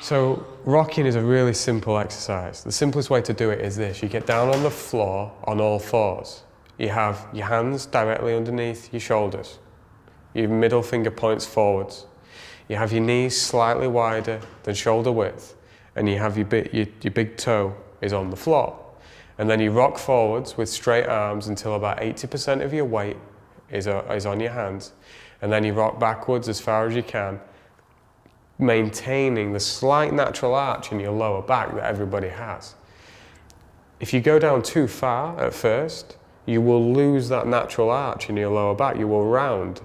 So rocking is a really simple exercise. The simplest way to do it is this. You get down on the floor on all fours. You have your hands directly underneath your shoulders. Your middle finger points forwards. You have your knees slightly wider than shoulder width, and you have your big toe is on the floor. And then you rock forwards with straight arms until about 80% of your weight is on your hands. And then you rock backwards as far as you can, maintaining the slight natural arch in your lower back that everybody has. If you go down too far at first, you will lose that natural arch in your lower back. You will round,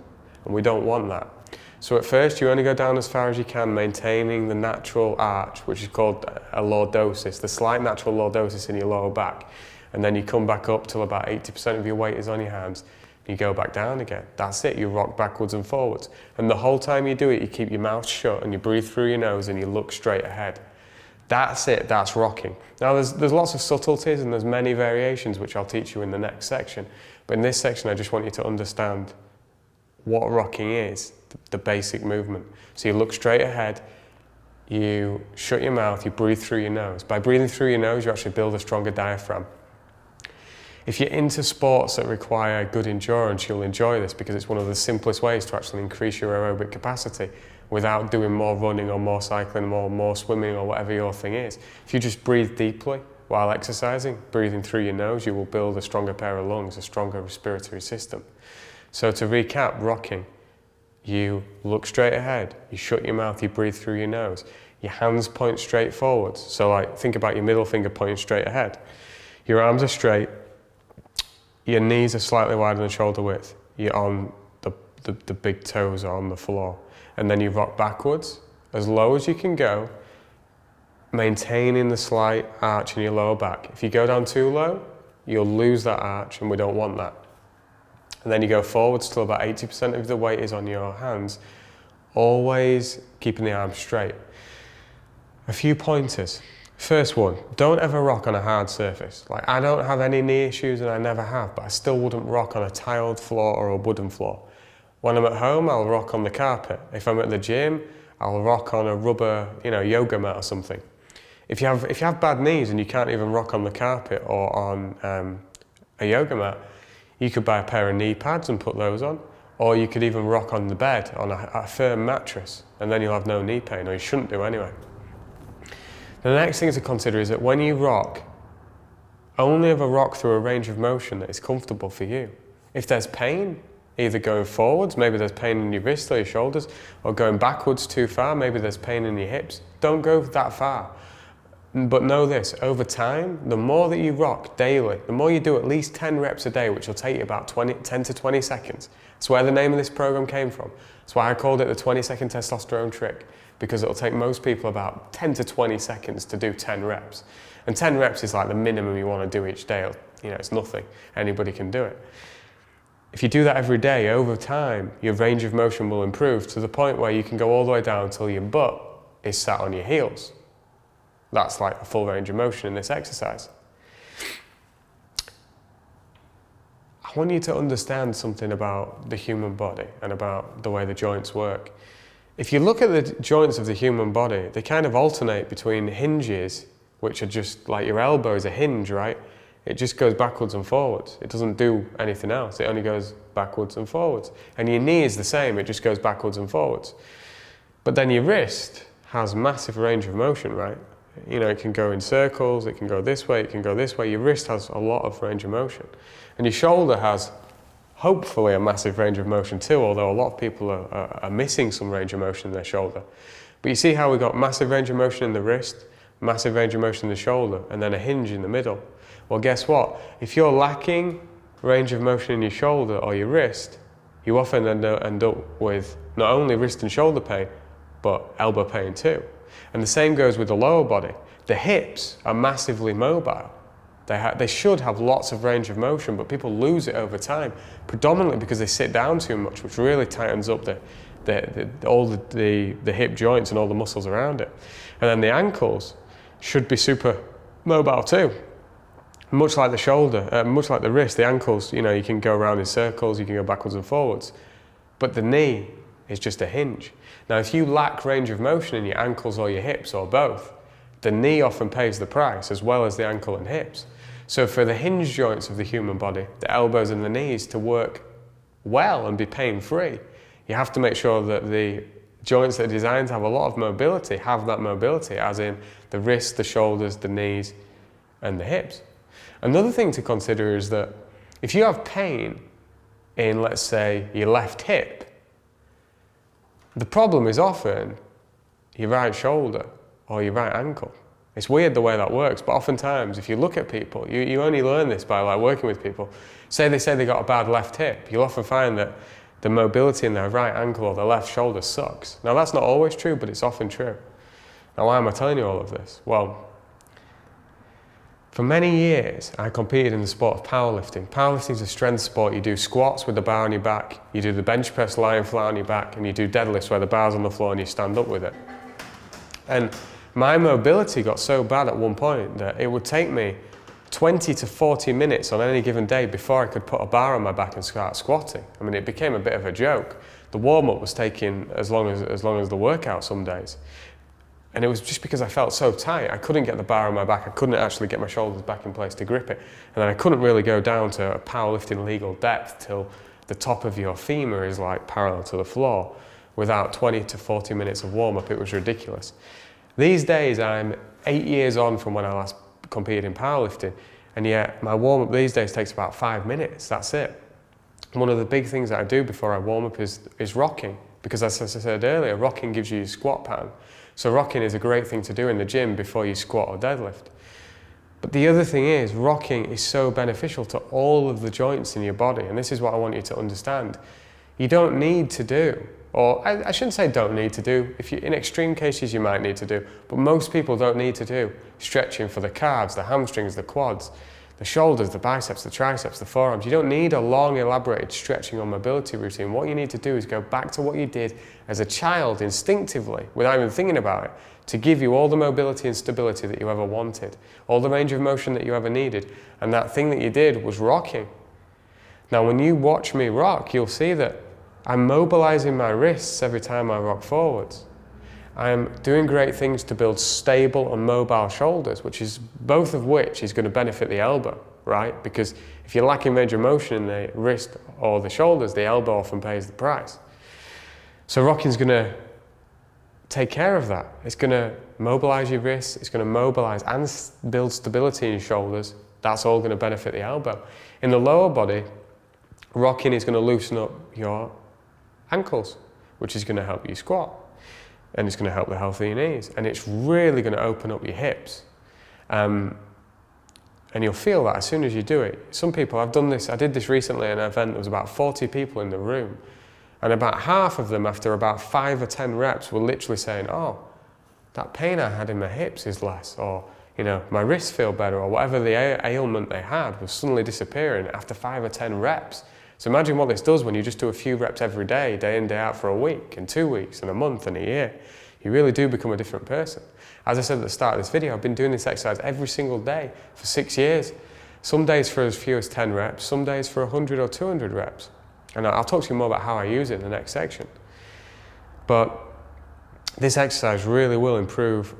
and we don't want that. So at first, you only go down as far as you can, maintaining the natural arch, which is called a lordosis, the slight natural lordosis in your lower back. And then you come back up till about 80% of your weight is on your hands. You go back down again. That's it. You rock backwards and forwards. And the whole time you do it, you keep your mouth shut and you breathe through your nose and you look straight ahead. That's it. That's rocking. Now, there's lots of subtleties and there's many variations, which I'll teach you in the next section. But in this section, I just want you to understand what rocking is, the basic movement. So you look straight ahead, you shut your mouth, you breathe through your nose. By breathing through your nose, you actually build a stronger diaphragm. If you're into sports that require good endurance, you'll enjoy this because it's one of the simplest ways to actually increase your aerobic capacity without doing more running or more cycling or more swimming or whatever your thing is. If you just breathe deeply while exercising, breathing through your nose, you will build a stronger pair of lungs, a stronger respiratory system. So to recap, rocking, you look straight ahead, you shut your mouth, you breathe through your nose, your hands point straight forwards. So like, think about your middle finger pointing straight ahead. Your arms are straight, your knees are slightly wider than shoulder width. You're on the big toes are on the floor. And then you rock backwards as low as you can go, maintaining the slight arch in your lower back. If you go down too low, you'll lose that arch and we don't want that. And then you go forwards till about 80% of the weight is on your hands, always keeping the arms straight. A few pointers. First one, don't ever rock on a hard surface. Like, I don't have any knee issues and I never have, but I still wouldn't rock on a tiled floor or a wooden floor. When I'm at home, I'll rock on the carpet. If I'm at the gym, I'll rock on a rubber, yoga mat or something. If you have bad knees and you can't even rock on the carpet or on a yoga mat, you could buy a pair of knee pads and put those on, or you could even rock on the bed on a firm mattress, and then you'll have no knee pain, or you shouldn't do anyway. The next thing to consider is that when you rock, only ever rock through a range of motion that is comfortable for you. If there's pain, either going forwards, maybe there's pain in your wrists or your shoulders, or going backwards too far, maybe there's pain in your hips, don't go that far. But know this, over time, the more that you rock daily, the more you do at least 10 reps a day, which will take you about 10 to 20 seconds. That's where the name of this program came from. That's why I called it the 20-second testosterone trick, because it'll take most people about 10 to 20 seconds to do 10 reps. And 10 reps is like the minimum you want to do each day. It's nothing. Anybody can do it. If you do that every day, over time, your range of motion will improve to the point where you can go all the way down until your butt is sat on your heels. That's like a full range of motion in this exercise. I want you to understand something about the human body and about the way the joints work. If you look at the joints of the human body, they kind of alternate between hinges, which are just like your elbow is a hinge, right? It just goes backwards and forwards. It doesn't do anything else. It only goes backwards and forwards. And your knee is the same. It just goes backwards and forwards. But then your wrist has massive range of motion, right? It can go in circles, it can go this way, it can go this way. Your wrist has a lot of range of motion. And your shoulder has, hopefully, a massive range of motion too, although a lot of people are missing some range of motion in their shoulder. But you see how we got massive range of motion in the wrist, massive range of motion in the shoulder, and then a hinge in the middle. Well, guess what? If you're lacking range of motion in your shoulder or your wrist, you often end up with not only wrist and shoulder pain, but elbow pain too. And the same goes with the lower body. The hips are massively mobile. They should have lots of range of motion, but people lose it over time, predominantly because they sit down too much, which really tightens up all the hip joints and all the muscles around it. And then the ankles should be super mobile too. Much like the shoulder, much like the wrist, the ankles, you can go around in circles, you can go backwards and forwards. But the knee is just a hinge. Now, if you lack range of motion in your ankles or your hips or both, the knee often pays the price as well as the ankle and hips. So for the hinge joints of the human body, the elbows and the knees, to work well and be pain-free, you have to make sure that the joints that are designed to have a lot of mobility have that mobility, as in the wrists, the shoulders, the knees, and the hips. Another thing to consider is that if you have pain in, let's say, your left hip, the problem is often your right shoulder or your right ankle. It's weird the way that works, but oftentimes if you look at people, you only learn this by like working with people. Say they got a bad left hip, you'll often find that the mobility in their right ankle or their left shoulder sucks. Now that's not always true, but it's often true. Now why am I telling you all of this? Well, for many years I competed in the sport of powerlifting. Powerlifting is a strength sport. You do squats with the bar on your back, you do the bench press lying flat on your back, and you do deadlifts where the bar's on the floor and you stand up with it. And my mobility got so bad at one point that it would take me 20 to 40 minutes on any given day before I could put a bar on my back and start squatting. I mean, it became a bit of a joke. The warm-up was taking as long as the workout some days. And it was just because I felt so tight. I couldn't get the bar on my back. I couldn't actually get my shoulders back in place to grip it. And then I couldn't really go down to a powerlifting legal depth till the top of your femur is like parallel to the floor without 20 to 40 minutes of warm-up. It was ridiculous. These days, I'm 8 years on from when I last competed in powerlifting, and yet my warm-up these days takes about 5 minutes, that's it. One of the big things that I do before I warm up is rocking, because as I said earlier, rocking gives you a squat pattern. So rocking is a great thing to do in the gym before you squat or deadlift. But the other thing is, rocking is so beneficial to all of the joints in your body, and this is what I want you to understand. You don't need to do, or I shouldn't say don't need to do, in extreme cases you might need to do, but most people don't need to do stretching for the calves, the hamstrings, the quads, the shoulders, the biceps, the triceps, the forearms. You don't need a long, elaborated stretching or mobility routine. What you need to do is go back to what you did as a child instinctively, without even thinking about it, to give you all the mobility and stability that you ever wanted, all the range of motion that you ever needed, and that thing that you did was rocking. Now, when you watch me rock, you'll see that I'm mobilizing my wrists every time I rock forwards. I'm doing great things to build stable and mobile shoulders, both of which is going to benefit the elbow, right? Because if you're lacking range of motion in the wrist or the shoulders, the elbow often pays the price. So rocking's going to take care of that. It's going to mobilize your wrists, it's going to mobilize and build stability in your shoulders. That's all going to benefit the elbow. In the lower body, rocking is going to loosen up your ankles, which is going to help you squat, and it's going to help the health of your knees, and it's really going to open up your hips, and you'll feel that as soon as you do it. Some people, I did this recently at an event. There was about 40 people in the room, and about half of them, after about 5 or 10 reps, were literally saying, oh, that pain I had in my hips is less, or my wrists feel better, or whatever the ailment they had was suddenly disappearing after 5 or 10 reps. So imagine what this does when you just do a few reps every day, day in, day out for a week, and 2 weeks, and a month, and a year. You really do become a different person. As I said at the start of this video, I've been doing this exercise every single day for 6 years. Some days for as few as 10 reps, some days for 100 or 200 reps. And I'll talk to you more about how I use it in the next section. But this exercise really will improve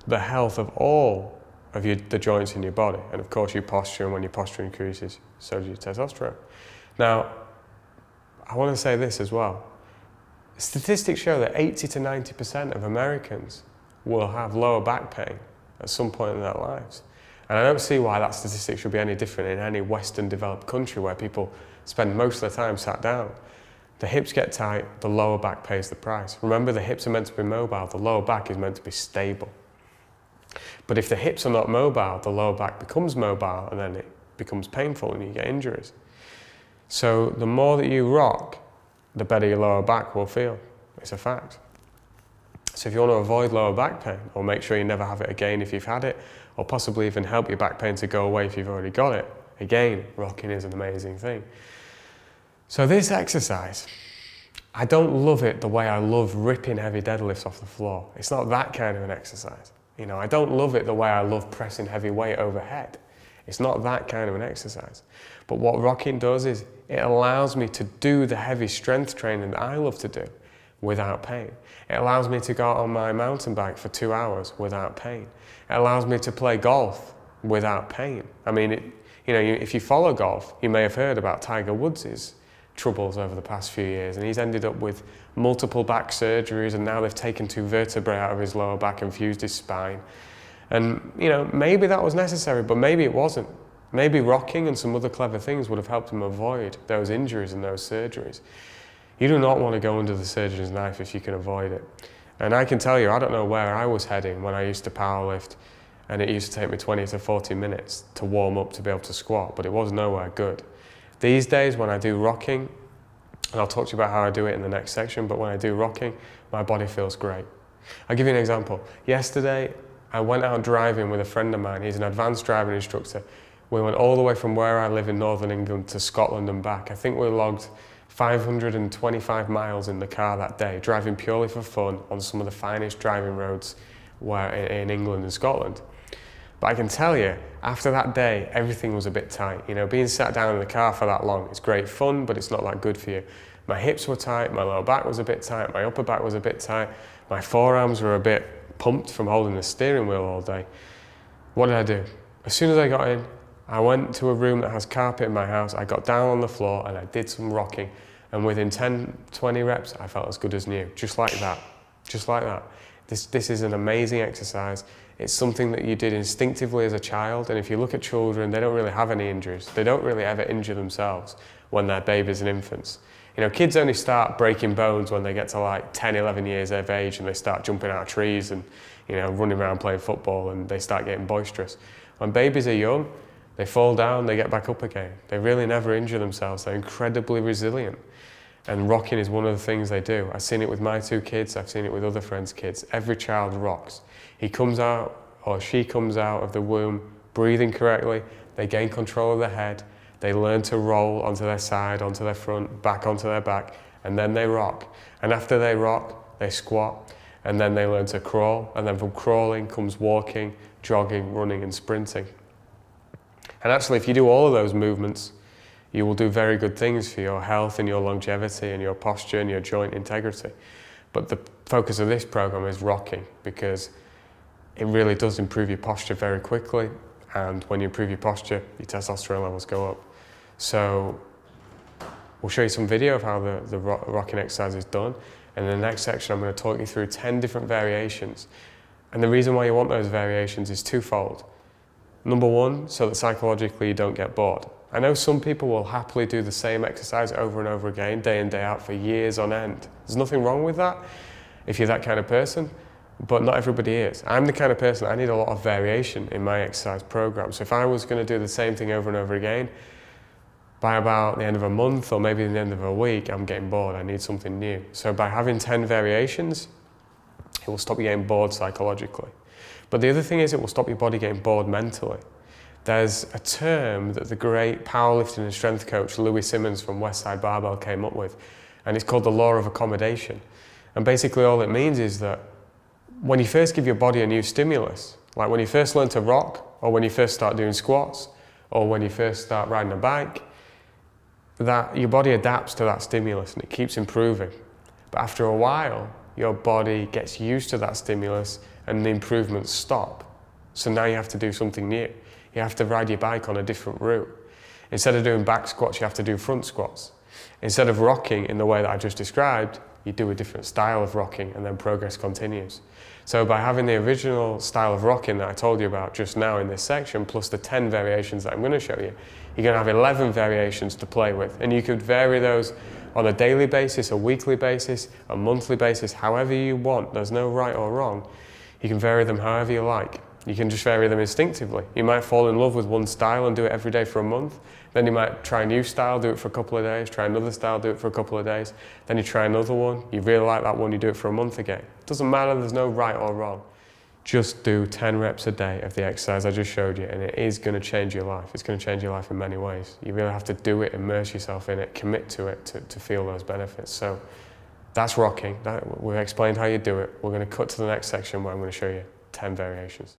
the health of all of the joints in your body. And of course, your posture, and when your posture increases, so does your testosterone. Now, I want to say this as well. Statistics show that 80 to 90% of Americans will have lower back pain at some point in their lives. And I don't see why that statistic should be any different in any Western developed country where people spend most of their time sat down. The hips get tight, the lower back pays the price. Remember, the hips are meant to be mobile, the lower back is meant to be stable. But if the hips are not mobile, the lower back becomes mobile, and then it becomes painful and you get injuries. So the more that you rock, the better your lower back will feel. It's a fact. So if you want to avoid lower back pain, or make sure you never have it again if you've had it, or possibly even help your back pain to go away if you've already got it, again, rocking is an amazing thing. So this exercise, I don't love it the way I love ripping heavy deadlifts off the floor. It's not that kind of an exercise. I don't love it the way I love pressing heavy weight overhead. It's not that kind of an exercise. But what rocking does is it allows me to do the heavy strength training that I love to do without pain. It allows me to go out on my mountain bike for 2 hours without pain. It allows me to play golf without pain. I mean, if you follow golf, you may have heard about Tiger Woods' troubles over the past few years, and he's ended up with multiple back surgeries, and now they've taken 2 vertebrae out of his lower back and fused his spine. And maybe that was necessary, but maybe it wasn't. Maybe rocking and some other clever things would have helped him avoid those injuries and those surgeries. You do not want to go under the surgeon's knife if you can avoid it. And I can tell you, I don't know where I was heading when I used to powerlift, and it used to take me 20 to 40 minutes to warm up to be able to squat, but it was nowhere good. These days when I do rocking, and I'll talk to you about how I do it in the next section, but when I do rocking, my body feels great. I'll give you an example. Yesterday, I went out driving with a friend of mine. He's an advanced driving instructor. We went all the way from where I live in Northern England to Scotland and back. I think we logged 525 miles in the car that day, driving purely for fun on some of the finest driving roads in England and Scotland. But I can tell you, after that day, everything was a bit tight. Being sat down in the car for that long, it's great fun, but it's not that good for you. My hips were tight, my lower back was a bit tight, my upper back was a bit tight, my forearms were a bit pumped from holding the steering wheel all day. What did I do? As soon as I got in, I went to a room that has carpet in my house, I got down on the floor and I did some rocking, and within 10, 20 reps, I felt as good as new, just like that, just like that. This is an amazing exercise. It's something that you did instinctively as a child, and if you look at children, they don't really have any injuries. They don't really ever injure themselves when they're babies and infants. Kids only start breaking bones when they get to like 10, 11 years of age, and they start jumping out of trees and running around playing football, and they start getting boisterous. When babies are young, they fall down, they get back up again. They really never injure themselves. They're incredibly resilient. And rocking is one of the things they do. I've seen it with my 2 kids, I've seen it with other friends' kids. Every child rocks. He comes out, or she comes out of the womb breathing correctly, they gain control of their head, they learn to roll onto their side, onto their front, back onto their back, and then they rock. And after they rock, they squat, and then they learn to crawl, and then from crawling comes walking, jogging, running, and sprinting. And actually, if you do all of those movements, you will do very good things for your health and your longevity and your posture and your joint integrity. But the focus of this program is rocking, because it really does improve your posture very quickly, and when you improve your posture, your testosterone levels go up. So we'll show you some video of how the rocking exercise is done, and in the next section I'm going to talk you through 10 different variations. And the reason why you want those variations is twofold. Number one, so that psychologically you don't get bored. I know some people will happily do the same exercise over and over again, day in, day out, for years on end. There's nothing wrong with that if you're that kind of person, but not everybody is. I'm the kind of person, I need a lot of variation in my exercise program. So if I was going to do the same thing over and over again, by about the end of a month or maybe the end of a week, I'm getting bored, I need something new. So by having 10 variations, it will stop you getting bored psychologically. But the other thing is, it will stop your body getting bored mentally. There's a term that the great powerlifting and strength coach Louis Simmons from Westside Barbell came up with, and it's called the law of accommodation. And basically all it means is that when you first give your body a new stimulus, like when you first learn to rock, or when you first start doing squats, or when you first start riding a bike, that your body adapts to that stimulus and it keeps improving. But after a while, your body gets used to that stimulus and the improvements stop. So now you have to do something new. You have to ride your bike on a different route. Instead of doing back squats, you have to do front squats. Instead of rocking in the way that I just described, you do a different style of rocking, and then progress continues. So by having the original style of rocking that I told you about just now in this section, plus the 10 variations that I'm going to show you, you're going to have 11 variations to play with. And you could vary those on a daily basis, a weekly basis, a monthly basis, however you want. There's no right or wrong. You can vary them however you like. You can just vary them instinctively. You might fall in love with one style and do it every day for a month. Then you might try a new style, do it for a couple of days, try another style, do it for a couple of days. Then you try another one, you really like that one, you do it for a month again. It doesn't matter, there's no right or wrong. Just do 10 reps a day of the exercise I just showed you, and it is going to change your life. It's going to change your life in many ways. You really have to do it, immerse yourself in it, commit to it to feel those benefits. So that's rocking. We've explained how you do it. We're going to cut to the next section where I'm going to show you 10 variations.